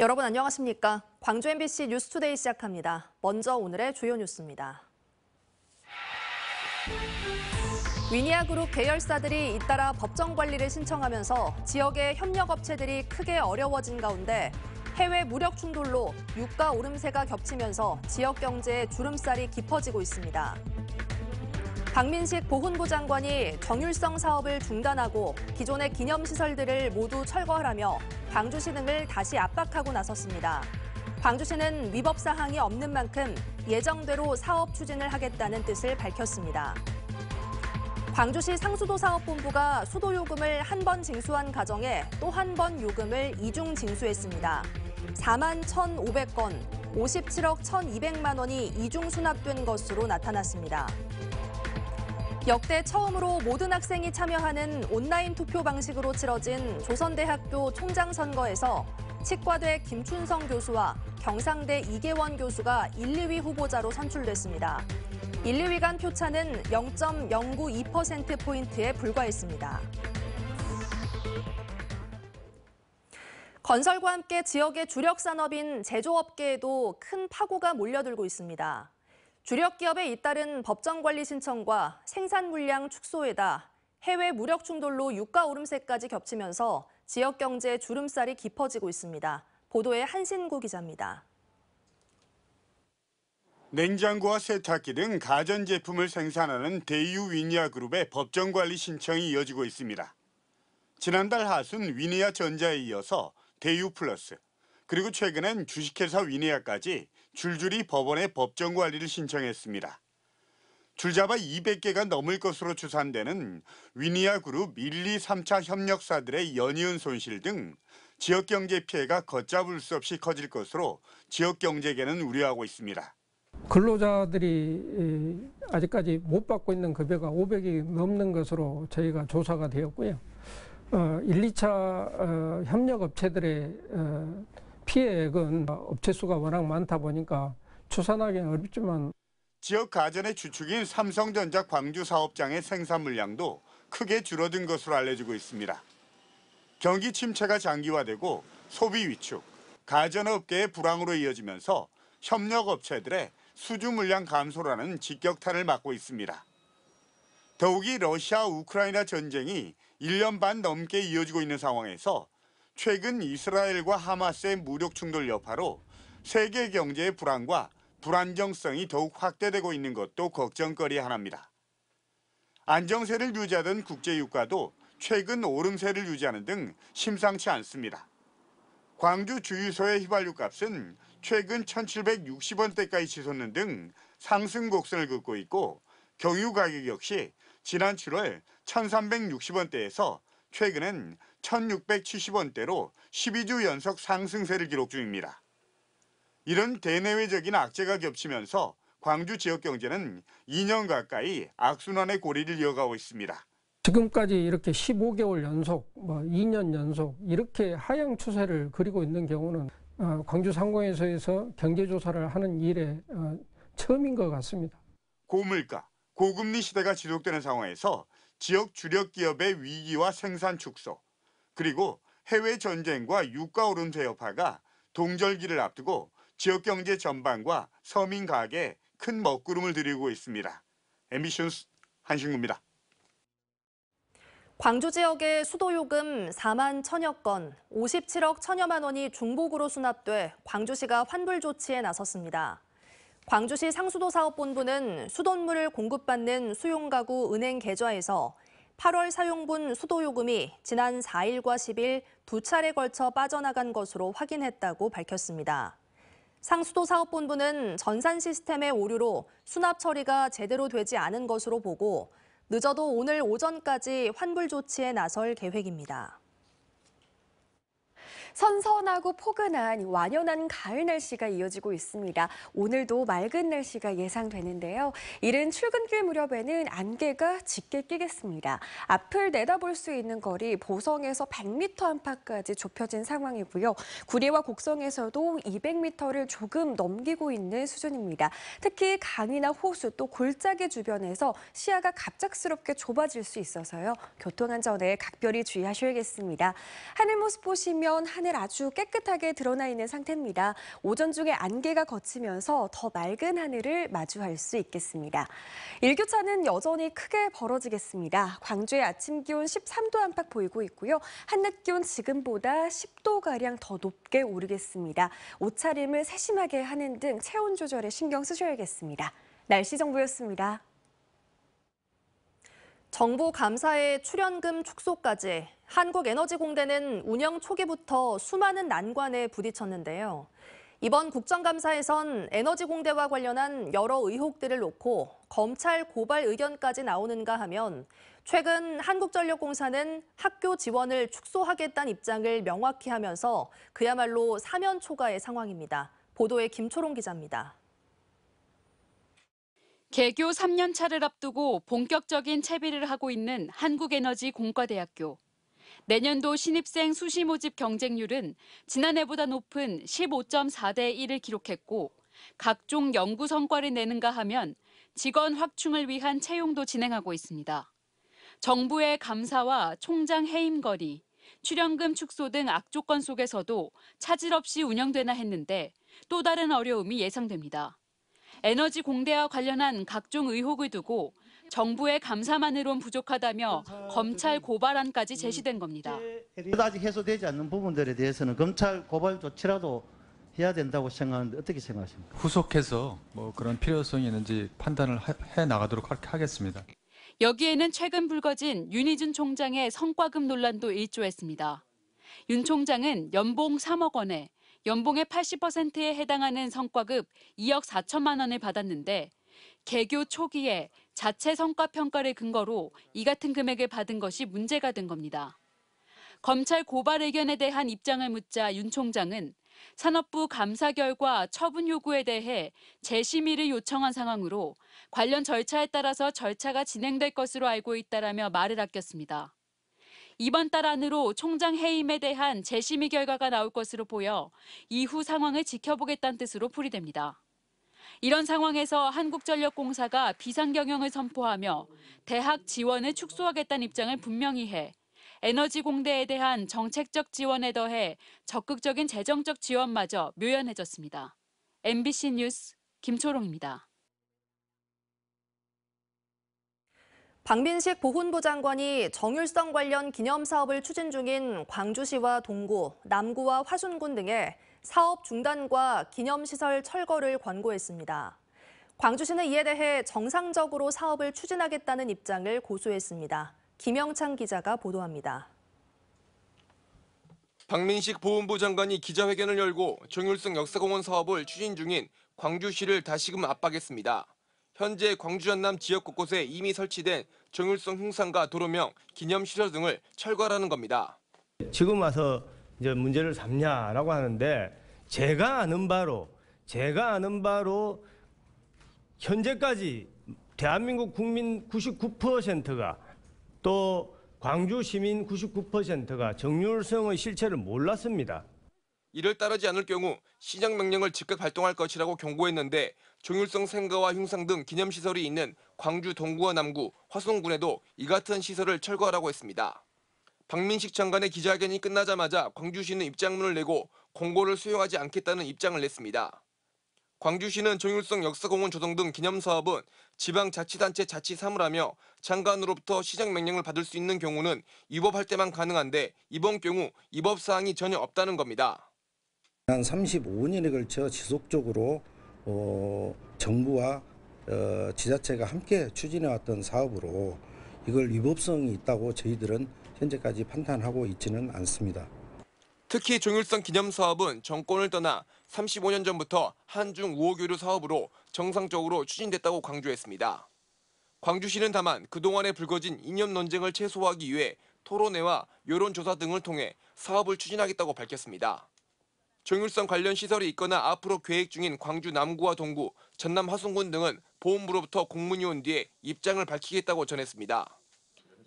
여러분 안녕하십니까? 광주 MBC 뉴스투데이 시작합니다. 먼저 오늘의 주요 뉴스입니다. 위니아그룹 계열사들이 잇따라 법정 관리를 신청하면서 지역의 협력업체들이 크게 어려워진 가운데 해외 무력 충돌로 유가 오름세가 겹치면서 지역 경제의 주름살이 깊어지고 있습니다. 박민식 보훈부 장관이 정율성 사업을 중단하고 기존의 기념시설들을 모두 철거하라며 광주시 등을 다시 압박하고 나섰습니다. 광주시는 위법 사항이 없는 만큼 예정대로 사업 추진을 하겠다는 뜻을 밝혔습니다. 광주시 상수도사업본부가 수도요금을 한 번 징수한 가정에 또 한 번 요금을 이중 징수했습니다. 4만 1,500건, 57억 1,200만 원이 이중 수납된 것으로 나타났습니다. 역대 처음으로 모든 학생이 참여하는 온라인 투표 방식으로 치러진 조선대학교 총장선거에서 치과대 김춘성 교수와 경상대 이계원 교수가 1, 2위 후보자로 선출됐습니다. 1, 2위 간 표차는 0.092%포인트에 불과했습니다. 건설과 함께 지역의 주력 산업인 제조업계에도 큰 파고가 몰려들고 있습니다. 주력 기업에 잇따른 법정 관리 신청과 생산 물량 축소에다 해외 무력 충돌로 유가 오름세까지 겹치면서 지역 경제의 주름살이 깊어지고 있습니다. 보도에 한신구 기자입니다. 냉장고와 세탁기 등 가전제품을 생산하는 대유 위니아그룹의 법정 관리 신청이 이어지고 있습니다. 지난달 하순 위니아전자에 이어서 대유플러스, 그리고 최근엔 주식회사 위니아까지 줄줄이 법원에 법정 관리를 신청했습니다. 줄잡아 200개가 넘을 것으로 추산되는 위니아그룹 1, 2, 3차 협력사들의 연이은 손실 등 지역경제 피해가 걷잡을 수 없이 커질 것으로 지역경제계는 우려하고 있습니다. 근로자들이 아직까지 못 받고 있는 급여가 500이 넘는 것으로 저희가 조사가 되었고요. 1, 2차 협력업체들의 피해액은 업체 수가 워낙 많다 보니까 추산하기는 어렵지만 지역 가전의 주축인 삼성전자 광주 사업장의 생산 물량도 크게 줄어든 것으로 알려지고 있습니다. 경기 침체가 장기화되고 소비 위축, 가전업계의 불황으로 이어지면서 협력업체들의 수주 물량 감소라는 직격탄을 맞고 있습니다. 더욱이 러시아 우크라이나 전쟁이 1년 반 넘게 이어지고 있는 상황에서 최근 이스라엘과 하마스의 무력 충돌 여파로 세계 경제의 불안과 불안정성이 더욱 확대되고 있는 것도 걱정거리 하나입니다. 안정세를 유지하던 국제유가도 최근 오름세를 유지하는 등 심상치 않습니다. 광주 주유소의 휘발유 값은 최근 1,760원대까지 치솟는 등 상승 곡선을 긋고 있고 경유 가격 역시 지난 7월 1,360원대에서 최근엔 1,670원대로 12주 연속 상승세를 기록 중입니다. 이런 대내외적인 악재가 겹치면서 광주 지역 경제는 2년 가까이 악순환의 고리를 이어가고 있습니다. 지금까지 이렇게 15개월 연속, 2년 연속 이렇게 하향 추세를 그리고 있는 경우는 광주 상공회사에서 경제조사를 하는 일에 처음인 것 같습니다. 고물가, 고금리 시대가 지속되는 상황에서 지역 주력 기업의 위기와 생산 축소, 그리고 해외 전쟁과 유가 오름세 여파가 동절기를 앞두고 지역 경제 전반과 서민 가게에 큰 먹구름을 들이고 있습니다. MBC 뉴스 한신구입니다. 광주 지역의 수도요금 4만 1,000여 건, 57억 1,000여만 원이 중복으로 수납돼 광주시가 환불 조치에 나섰습니다. 광주시 상수도사업본부는 수돗물을 공급받는 수용가구 은행 계좌에서 8월 사용분 수도요금이 지난 4일과 10일 두 차례 걸쳐 빠져나간 것으로 확인했다고 밝혔습니다. 상수도사업본부는 전산 시스템의 오류로 수납 처리가 제대로 되지 않은 것으로 보고 늦어도 오늘 오전까지 환불 조치에 나설 계획입니다. 선선하고 포근한 완연한 가을 날씨가 이어지고 있습니다. 오늘도 맑은 날씨가 예상되는데요. 이른 출근길 무렵에는 안개가 짙게 끼겠습니다. 앞을 내다볼 수 있는 거리 보성에서 100m 안팎까지 좁혀진 상황이고요. 구리와 곡성에서도 200m를 조금 넘기고 있는 수준입니다. 특히 강이나 호수 또 골짜기 주변에서 시야가 갑작스럽게 좁아질 수 있어서요. 교통안전에 각별히 주의하셔야겠습니다. 하늘 모습 보시면 하늘 아주 깨끗하게 드러나 있는 상태입니다. 오전 중에 안개가 걷히면서 더 맑은 하늘을 마주할 수 있겠습니다. 일교차는 여전히 크게 벌어지겠습니다. 광주의 아침 기온 13도 안팎 보이고 있고요. 한낮 기온 지금보다 10도가량 더 높게 오르겠습니다. 옷차림을 세심하게 하는 등 체온 조절에 신경 쓰셔야겠습니다. 날씨 정보였습니다. 정부 감사의 출연금 축소까지 한국에너지공대는 운영 초기부터 수많은 난관에 부딪혔는데요. 이번 국정감사에선 에너지공대와 관련한 여러 의혹들을 놓고 검찰 고발 의견까지 나오는가 하면 최근 한국전력공사는 학교 지원을 축소하겠다는 입장을 명확히 하면서 그야말로 사면 초가의 상황입니다. 보도에 김초롱 기자입니다. 개교 3년 차를 앞두고 본격적인 채비를 하고 있는 한국에너지공과대학교. 내년도 신입생 수시 모집 경쟁률은 지난해보다 높은 15.4대 1을 기록했고 각종 연구 성과를 내는가 하면 직원 확충을 위한 채용도 진행하고 있습니다. 정부의 감사와 총장 해임 거리, 출연금 축소 등 악조건 속에서도 차질 없이 운영되나 했는데 또 다른 어려움이 예상됩니다. 에너지 공대와 관련한 각종 의혹을 두고 정부의 감사만으론 부족하다며 검찰 고발안까지 제시된 겁니다. 아직 해소되지 않는 부분들에 대해서는 검찰 고발 조치라도 해야 된다고 생각하는데 어떻게 생각하십니까? 후속해서 그런 필요성이 있는지 판단을 해 나가도록 하겠습니다. 여기에는 최근 불거진 윤희준 총장의 성과급 논란도 일조했습니다. 윤 총장은 연봉 3억 원에 연봉의 80%에 해당하는 성과급 2억 4천만 원을 받았는데 개교 초기에 자체 성과 평가를 근거로 이 같은 금액을 받은 것이 문제가 된 겁니다. 검찰 고발 의견에 대한 입장을 묻자 윤 총장은 산업부 감사 결과 처분 요구에 대해 재심의를 요청한 상황으로 관련 절차에 따라서 절차가 진행될 것으로 알고 있다라며 말을 아꼈습니다. 이번 달 안으로 총장 해임에 대한 재심의 결과가 나올 것으로 보여 이후 상황을 지켜보겠다는 뜻으로 풀이됩니다. 이런 상황에서 한국전력공사가 비상경영을 선포하며 대학 지원을 축소하겠다는 입장을 분명히 해 에너지공대에 대한 정책적 지원에 더해 적극적인 재정적 지원마저 묘연해졌습니다. MBC 뉴스 김초롱입니다. 박민식 보훈부 장관이 정율성 관련 기념사업을 추진 중인 광주시와 동구, 남구와 화순군 등에 사업 중단과 기념시설 철거를 권고했습니다. 광주시는 이에 대해 정상적으로 사업을 추진하겠다는 입장을 고수했습니다. 김영창 기자가 보도합니다. 박민식 보훈부 장관이 기자회견을 열고 정율성 역사공원 사업을 추진 중인 광주시를 다시금 압박했습니다. 현재 광주 전남 지역 곳곳에 이미 설치된 정율성 흉상과 도로명, 기념시설 등을 철거하라는 겁니다. 지금 와서 이제 문제를 삼냐라고 하는데 제가 아는 바로 현재까지 대한민국 국민 99%가 또 광주 시민 99%가 정율성의 실체를 몰랐습니다. 이를 따르지 않을 경우 시정 명령을 즉각 발동할 것이라고 경고했는데 정율성 생가와 흉상 등 기념시설이 있는 광주 동구와 남구, 화순군에도 이 같은 시설을 철거하라고 했습니다. 박민식 장관의 기자회견이 끝나자마자 광주시는 입장문을 내고 공고를 수용하지 않겠다는 입장을 냈습니다. 광주시는 정율성 역사공원 조성 등 기념사업은 지방자치단체 자치사무라며 장관으로부터 시정 명령을 받을 수 있는 경우는 위법할 때만 가능한데 이번 경우 위법 사항이 전혀 없다는 겁니다. 한 35년에 걸쳐 지속적으로 정부와 지자체가 함께 추진해왔던 사업으로 이걸 위법성이 있다고 저희들은 현재까지 판단하고 있지는 않습니다. 특히 정율성 기념사업은 정권을 떠나 35년 전부터 한중 우호교류 사업으로 정상적으로 추진됐다고 강조했습니다. 광주시는 다만 그동안에 불거진 이념 논쟁을 최소화하기 위해 토론회와 여론조사 등을 통해 사업을 추진하겠다고 밝혔습니다. 정율성 관련 시설이 있거나 앞으로 계획 중인 광주 남구와 동구, 전남 화순군 등은 보훈부로부터 공문이 온 뒤에 입장을 밝히겠다고 전했습니다.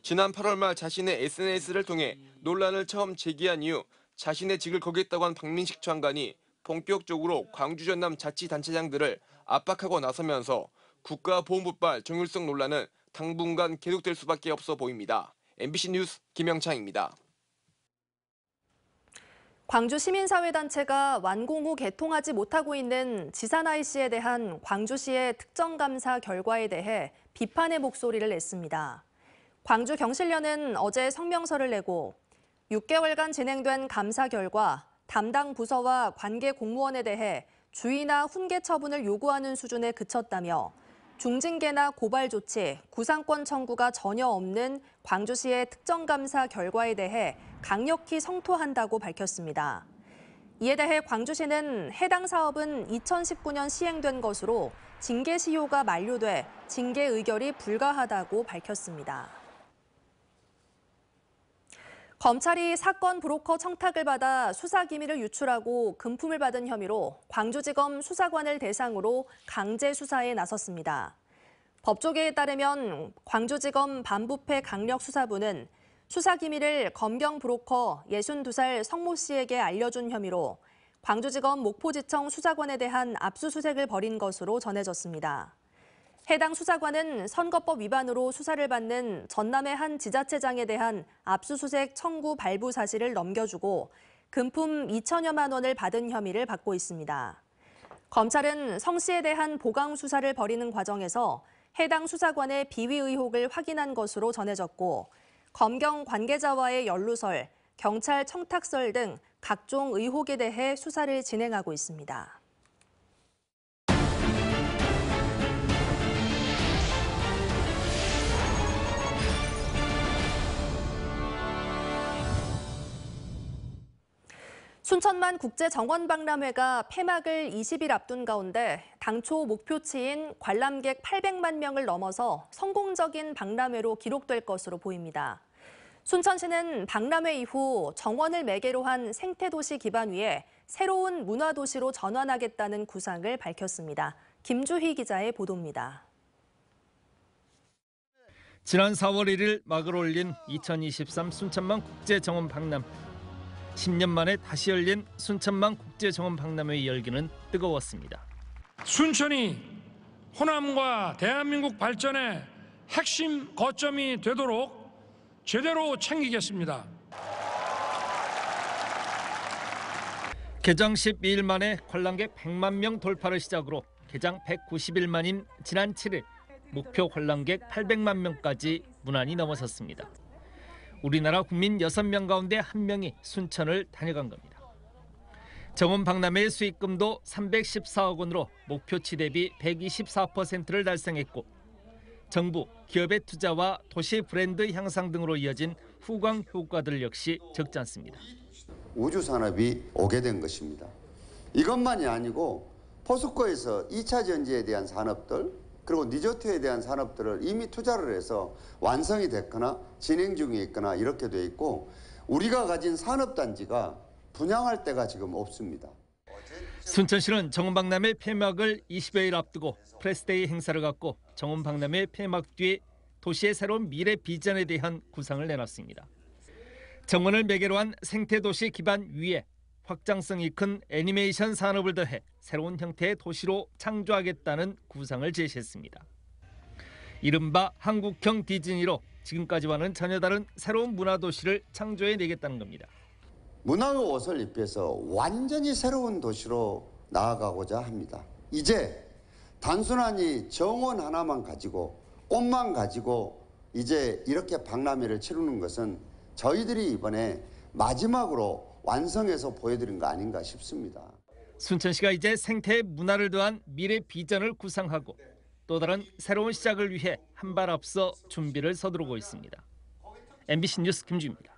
지난 8월 말 자신의 SNS를 통해 논란을 처음 제기한 이후 자신의 직을 거겠다고 한 박민식 장관이 본격적으로 광주 전남 자치단체장들을 압박하고 나서면서 국가보훈부발 정율성 논란은 당분간 계속될 수밖에 없어 보입니다. MBC 뉴스 김영창입니다. 광주 시민사회단체가 완공 후 개통하지 못하고 있는 지산 IC에 대한 광주시의 특정감사 결과에 대해 비판의 목소리를 냈습니다. 광주경실련은 어제 성명서를 내고 6개월간 진행된 감사 결과 담당 부서와 관계 공무원에 대해 주의나 훈계 처분을 요구하는 수준에 그쳤다며 중징계나 고발 조치, 구상권 청구가 전혀 없는 광주시의 특정감사 결과에 대해 강력히 성토한다고 밝혔습니다. 이에 대해 광주시는 해당 사업은 2019년 시행된 것으로 징계 시효가 만료돼 징계 의결이 불가하다고 밝혔습니다. 검찰이 사건 브로커 청탁을 받아 수사기밀을 유출하고 금품을 받은 혐의로 광주지검 수사관을 대상으로 강제 수사에 나섰습니다. 법조계에 따르면 광주지검 반부패 강력수사부는 수사기밀을 검경 브로커 62살 성모 씨에게 알려준 혐의로 광주지검 목포지청 수사관에 대한 압수수색을 벌인 것으로 전해졌습니다. 해당 수사관은 선거법 위반으로 수사를 받는 전남의 한 지자체장에 대한 압수수색 청구 발부 사실을 넘겨주고 금품 2천여만 원을 받은 혐의를 받고 있습니다. 검찰은 성 씨에 대한 보강 수사를 벌이는 과정에서 해당 수사관의 비위 의혹을 확인한 것으로 전해졌고 검경 관계자와의 연루설, 경찰 청탁설 등 각종 의혹에 대해 수사를 진행하고 있습니다. 순천만 국제정원박람회가 폐막을 20일 앞둔 가운데 당초 목표치인 관람객 800만 명을 넘어서 성공적인 박람회로 기록될 것으로 보입니다. 순천시는 박람회 이후 정원을 매개로 한 생태도시 기반 위에 새로운 문화도시로 전환하겠다는 구상을 밝혔습니다. 김주희 기자의 보도입니다. 지난 4월 1일 막을 올린 2023 순천만 국제정원 박람회. 10년 만에 다시 열린 순천만 국제정원 박람회의 열기는 뜨거웠습니다. 순천이 호남과 대한민국 발전의 핵심 거점이 되도록 제대로 챙기겠습니다. 개장 12일 만에 관람객 100만 명 돌파를 시작으로 개장 190일 만인 지난 7일 목표 관람객 800만 명까지 무난히 넘어섰습니다. 우리나라 국민 6명 가운데 1명이 순천을 다녀간 겁니다. 정원 박람회의 수익금도 314억 원으로 목표치 대비 124%를 달성했고 정부, 기업의 투자와 도시 브랜드 향상 등으로 이어진 후광 효과들 역시 적지 않습니다. 우주 산업이 오게 된 것입니다. 이것만이 아니고 포스코에서 2차 전지에 대한 산업들 그리고 리조트에 대한 산업들을 이미 투자를 해서 완성이 됐거나 진행 중에 있거나 이렇게 돼 있고 우리가 가진 산업단지가 분양할 데가 지금 없습니다. 순천시는 정원박람회 폐막을 20여일 앞두고 프레스데이 행사를 갖고 정원박람회 폐막 뒤 도시의 새로운 미래 비전에 대한 구상을 내놨습니다. 정원을 매개로 한 생태도시 기반 위에 확장성이 큰 애니메이션 산업을 더해 새로운 형태의 도시로 창조하겠다는 구상을 제시했습니다. 이른바 한국형 디즈니로 지금까지와는 전혀 다른 새로운 문화도시를 창조해내겠다는 겁니다. 문화의 옷을 입혀서 완전히 새로운 도시로 나아가고자 합니다. 이제 단순하니 정원 하나만 가지고 꽃만 가지고 이제 이렇게 박람회를 치르는 것은 저희들이 이번에 마지막으로 완성해서 보여드린 거 아닌가 싶습니다. 순천시가 이제 생태의 문화를 더한 미래 비전을 구상하고 또 다른 새로운 시작을 위해 한 발 앞서 준비를 서두르고 있습니다. MBC 뉴스 김주입니다.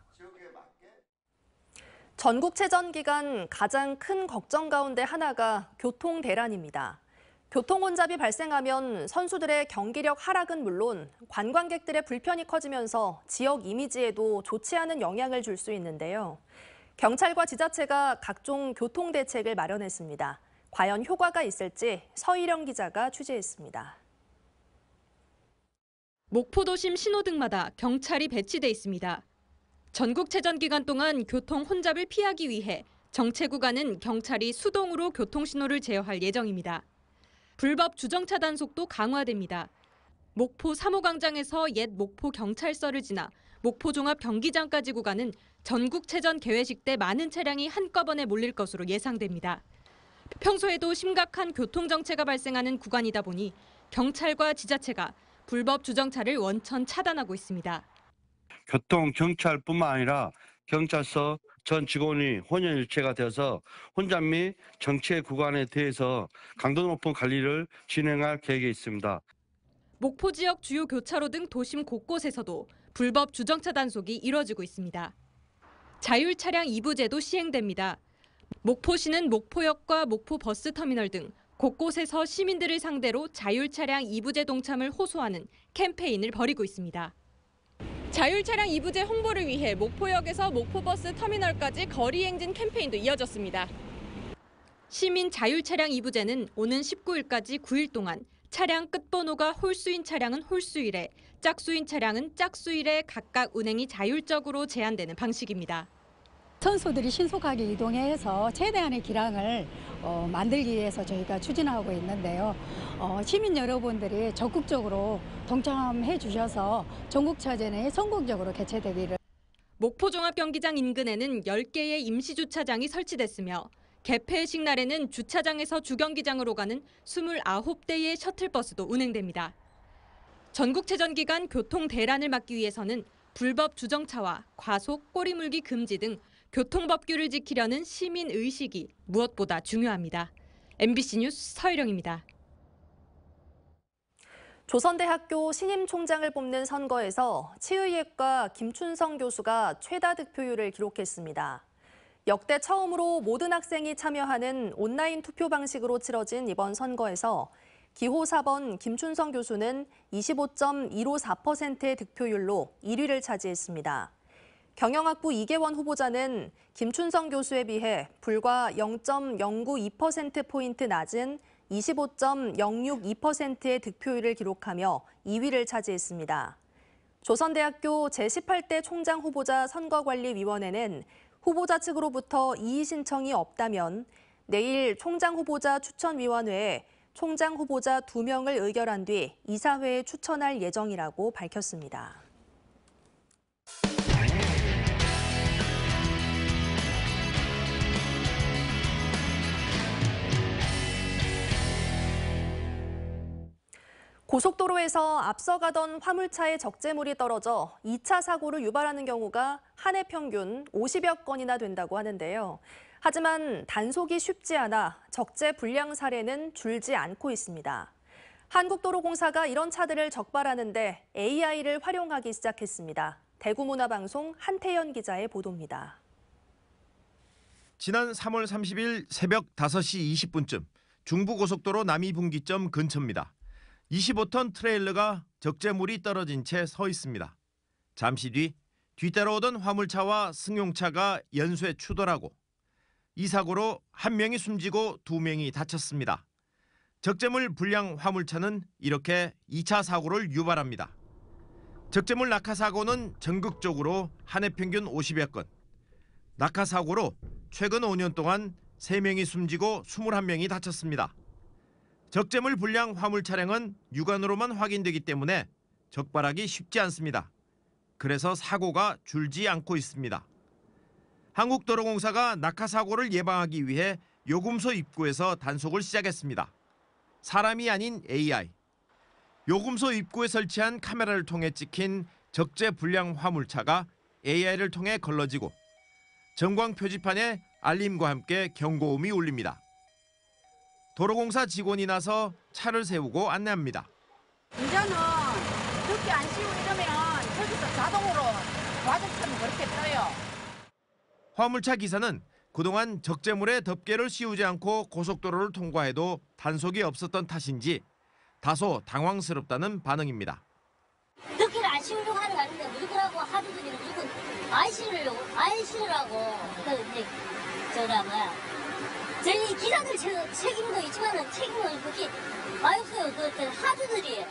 전국체전 기간 가장 큰 걱정 가운데 하나가 교통 대란입니다. 교통 혼잡이 발생하면 선수들의 경기력 하락은 물론 관광객들의 불편이 커지면서 지역 이미지에도 좋지 않은 영향을 줄 수 있는데요. 경찰과 지자체가 각종 교통 대책을 마련했습니다. 과연 효과가 있을지 서희령 기자가 취재했습니다. 목포도심 신호등마다 경찰이 배치돼 있습니다. 전국체전 기간 동안 교통 혼잡을 피하기 위해 정체 구간은 경찰이 수동으로 교통신호를 제어할 예정입니다. 불법 주정차 단속도 강화됩니다. 목포 3호광장에서 옛 목포 경찰서를 지나 목포 종합 경기장까지 구간은 전국체전 개회식 때 많은 차량이 한꺼번에 몰릴 것으로 예상됩니다. 평소에도 심각한 교통정체가 발생하는 구간이다 보니 경찰과 지자체가 불법 주정차를 원천 차단하고 있습니다. 교통경찰뿐만 아니라 경찰서 전 직원이 혼연일체가 되어서 혼잡 및 정체 구간에 대해서 강도 높은 관리를 진행할 계획에 있습니다. 목포 지역 주요 교차로 등 도심 곳곳에서도 불법 주정차 단속이 이뤄지고 있습니다. 자율 차량 2부제도 시행됩니다. 목포시는 목포역과 목포 버스터미널 등 곳곳에서 시민들을 상대로 자율 차량 2부제 동참을 호소하는 캠페인을 벌이고 있습니다. 자율 차량 2부제 홍보를 위해 목포역에서 목포버스 터미널까지 거리 행진 캠페인도 이어졌습니다. 시민 자율 차량 2부제는 오는 19일까지 9일 동안 차량 끝번호가 홀수인 차량은 홀수일에, 짝수인 차량은 짝수일에 각각 운행이 자율적으로 제한되는 방식입니다. 선수들이 신속하게 이동해서 최대한의 기량을 만들기 위해서 저희가 추진하고 있는데요. 시민 여러분들이 적극적으로 동참해 주셔서 전국체전이 성공적으로 개최되기를. 목포종합경기장 인근에는 10개의 임시주차장이 설치됐으며 개폐식 날에는 주차장에서 주경기장으로 가는 29대의 셔틀버스도 운행됩니다. 전국체전 기간 교통 대란을 막기 위해서는 불법 주정차와 과속, 꼬리물기 금지 등 교통법규를 지키려는 시민의식이 무엇보다 중요합니다. MBC 뉴스 서유령입니다. 조선대학교 신임 총장을 뽑는 선거에서 치의예과 김춘성 교수가 최다 득표율을 기록했습니다. 역대 처음으로 모든 학생이 참여하는 온라인 투표 방식으로 치러진 이번 선거에서 기호 4번 김춘성 교수는 25.154%의 득표율로 1위를 차지했습니다. 경영학부 이계원 후보자는 김춘성 교수에 비해 불과 0.092%포인트 낮은 25.062%의 득표율을 기록하며 2위를 차지했습니다. 조선대학교 제18대 총장 후보자 선거관리위원회는 후보자 측으로부터 이의 신청이 없다면 내일 총장 후보자 추천위원회에 총장 후보자 2명을 의결한 뒤 이사회에 추천할 예정이라고 밝혔습니다. 고속도로에서 앞서가던 화물차에 적재물이 떨어져 2차 사고를 유발하는 경우가 한 해 평균 50여 건이나 된다고 하는데요. 하지만 단속이 쉽지 않아 적재 불량 사례는 줄지 않고 있습니다. 한국도로공사가 이런 차들을 적발하는데 AI를 활용하기 시작했습니다. 대구문화방송 한태연 기자의 보도입니다. 지난 3월 30일 새벽 5시 20분쯤 중부고속도로 남이분기점 근처입니다. 25톤 트레일러가 적재물이 떨어진 채 서 있습니다. 잠시 뒤따라오던 화물차와 승용차가 연쇄 추돌하고 이 사고로 1명이 숨지고 2명이 다쳤습니다. 적재물 불량 화물차는 이렇게 2차 사고를 유발합니다. 적재물 낙하 사고는 전국적으로 한 해 평균 50여 건. 낙하 사고로 최근 5년 동안 3명이 숨지고 21명이 다쳤습니다. 적재물 불량 화물 차량은 육안으로만 확인되기 때문에 적발하기 쉽지 않습니다. 그래서 사고가 줄지 않고 있습니다. 한국도로공사가 낙하 사고를 예방하기 위해 요금소 입구에서 단속을 시작했습니다. 사람이 아닌 AI. 요금소 입구에 설치한 카메라를 통해 찍힌 적재 불량 화물차가 AI를 통해 걸러지고 전광 표지판에 알림과 함께 경고음이 울립니다. 도로공사 직원이 나서 차를 세우고 안내합니다. 이제는 덮개 안 씌우고 이러면 저기서 자동으로 과정처럼 그렇게 떠요. 화물차 기사는 그동안 적재물에 덮개를 씌우지 않고 고속도로를 통과해도 단속이 없었던 탓인지 다소 당황스럽다는 반응입니다. 덮개를 안 씌우려고 하는 거 아닌데 누구라고 하드들이 무조건 안 씌우라고 이제 저희 기사들 책임도 있지만은 책임을 그렇게 많이 없어요. 그 하드들이.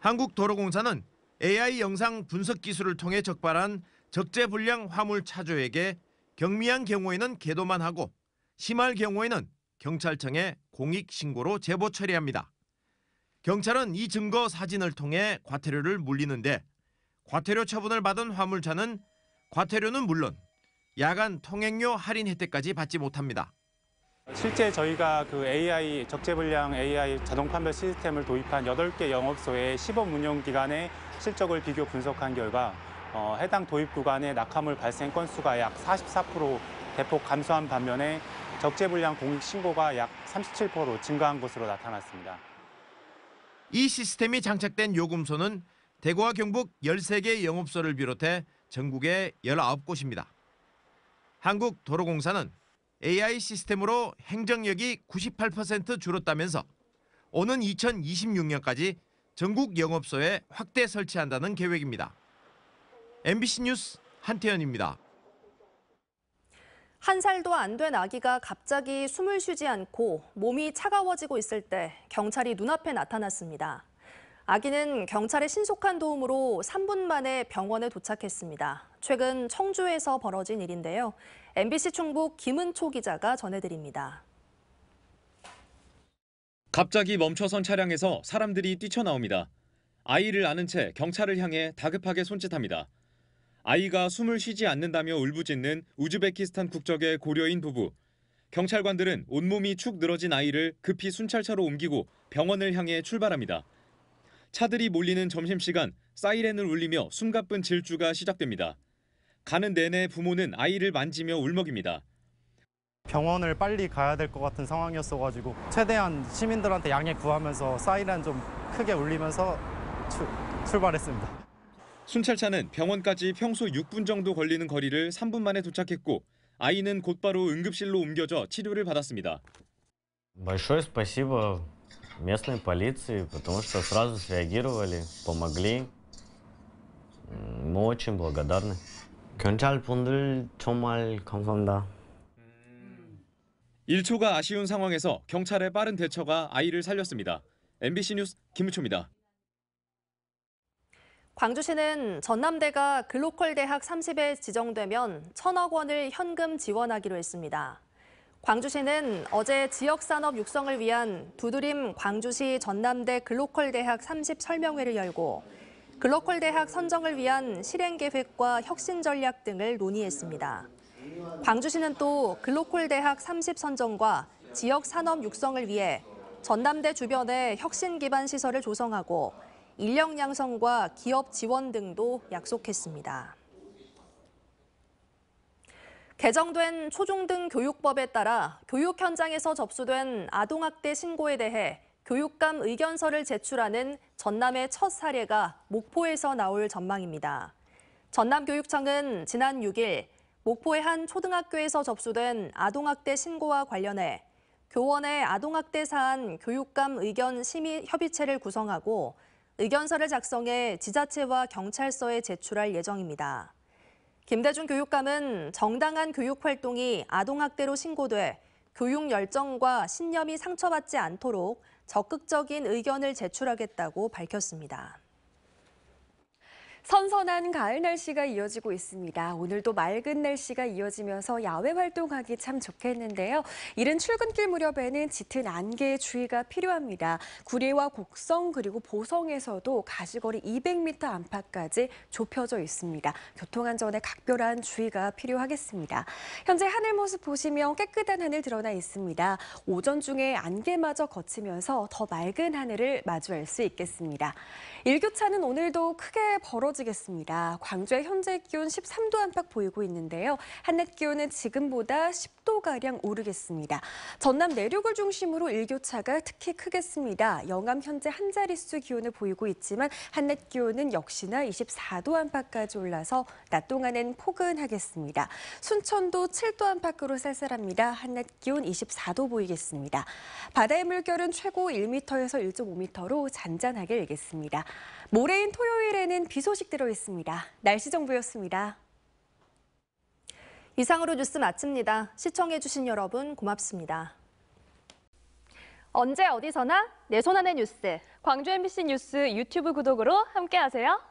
한국도로공사는 AI 영상 분석 기술을 통해 적발한 적재 불량 화물 차주에게 경미한 경우에는 계도만 하고 심할 경우에는 경찰청에 공익 신고로 제보 처리합니다. 경찰은 이 증거 사진을 통해 과태료를 물리는데 과태료 처분을 받은 화물차는 과태료는 물론 야간 통행료 할인 혜택까지 받지 못합니다. 실제 저희가 그 AI 적재불량 AI 자동 판별 시스템을 도입한 8개 영업소의 시범 운영 기간의 실적을 비교 분석한 결과 해당 도입 구간의 낙하물 발생 건수가 약 44% 대폭 감소한 반면에 적재불량 공익 신고가 약 37% 증가한 것으로 나타났습니다. 이 시스템이 장착된 요금소는 대구와 경북 13개 영업소를 비롯해 전국에 19곳입니다. 한국도로공사는 AI 시스템으로 행정력이 98% 줄었다면서 오는 2026년까지 전국 영업소에 확대 설치한다는 계획입니다. MBC 뉴스 한태현입니다. 1살도 안 된 아기가 갑자기 숨을 쉬지 않고 몸이 차가워지고 있을 때 경찰이 눈앞에 나타났습니다. 아기는 경찰의 신속한 도움으로 3분 만에 병원에 도착했습니다. 최근 청주에서 벌어진 일인데요. MBC 충북 김은초 기자가 전해드립니다. 갑자기 멈춰선 차량에서 사람들이 뛰쳐나옵니다. 아이를 안은 채 경찰을 향해 다급하게 손짓합니다. 아이가 숨을 쉬지 않는다며 울부짖는 우즈베키스탄 국적의 고려인 부부. 경찰관들은 온몸이 축 늘어진 아이를 급히 순찰차로 옮기고 병원을 향해 출발합니다. 차들이 몰리는 점심시간 사이렌을 울리며 숨가쁜 질주가 시작됩니다. 가는 내내 부모는 아이를 만지며 울먹입니다. 병원을 빨리 가야 될 것 같은 상황이었어가지고 최대한 시민들한테 양해 구하면서 사이렌 좀 크게 울리면서 출발했습니다. 순찰차는 병원까지 평소 6분 정도 걸리는 거리를 3분 만에 도착했고 아이는 곧바로 응급실로 옮겨져 치료를 받았습니다. Большое спасибо местной полиции, потому что сразу среагировали, помогли. Мы очень благодарны. 경찰분들 정말 감사합니다. 1초가 아쉬운 상황에서 경찰의 빠른 대처가 아이를 살렸습니다. MBC 뉴스 김우초입니다. 광주시는 전남대가 글로컬 대학 30에 지정되면 1,000억 원을 현금 지원하기로 했습니다. 광주시는 어제 지역산업 육성을 위한 두드림 광주시 전남대 글로컬 대학 30 설명회를 열고 글로컬 대학 선정을 위한 실행 계획과 혁신 전략 등을 논의했습니다. 광주시는 또 글로컬 대학 30 선정과 지역 산업 육성을 위해 전남대 주변에 혁신 기반 시설을 조성하고 인력 양성과 기업 지원 등도 약속했습니다. 개정된 초중등 교육법에 따라 교육 현장에서 접수된 아동학대 신고에 대해 교육감 의견서를 제출하는 전남의 첫 사례가 목포에서 나올 전망입니다. 전남교육청은 지난 6일 목포의 한 초등학교에서 접수된 아동학대 신고와 관련해 교원의 아동학대 사안 교육감 의견 심의 협의체를 구성하고 의견서를 작성해 지자체와 경찰서에 제출할 예정입니다. 김대중 교육감은 정당한 교육 활동이 아동학대로 신고돼 교육 열정과 신념이 상처받지 않도록 적극적인 의견을 제출하겠다고 밝혔습니다. 선선한 가을 날씨가 이어지고 있습니다. 오늘도 맑은 날씨가 이어지면서 야외 활동하기 참 좋겠는데요. 이른 출근길 무렵에는 짙은 안개에 주의가 필요합니다. 구리와 곡성 그리고 보성에서도 가시거리 200m 안팎까지 좁혀져 있습니다. 교통안전에 각별한 주의가 필요하겠습니다. 현재 하늘 모습 보시면 깨끗한 하늘 드러나 있습니다. 오전 중에 안개마저 거치면서 더 맑은 하늘을 마주할 수 있겠습니다. 일교차는 오늘도 크게 벌어지겠습니다. 광주의 현재 기온 13도 안팎 보이고 있는데요. 한낮 기온은 지금보다 10도가량 오르겠습니다. 전남 내륙을 중심으로 일교차가 특히 크겠습니다. 영암 현재 한 자릿수 기온을 보이고 있지만 한낮 기온은 역시나 24도 안팎까지 올라서 낮 동안엔 포근하겠습니다. 순천도 7도 안팎으로 쌀쌀합니다. 한낮 기온 24도 보이겠습니다. 바다의 물결은 최고 1m에서 1.5m로 잔잔하게 일겠습니다. 모레인 토요일에는 비 소식 들어있습니다. 날씨 정보였습니다. 이상으로 뉴스 마칩니다. 시청해주신 여러분 고맙습니다. 언제 어디서나 내 손 안의 뉴스. 광주 MBC 뉴스 유튜브 구독으로 함께하세요.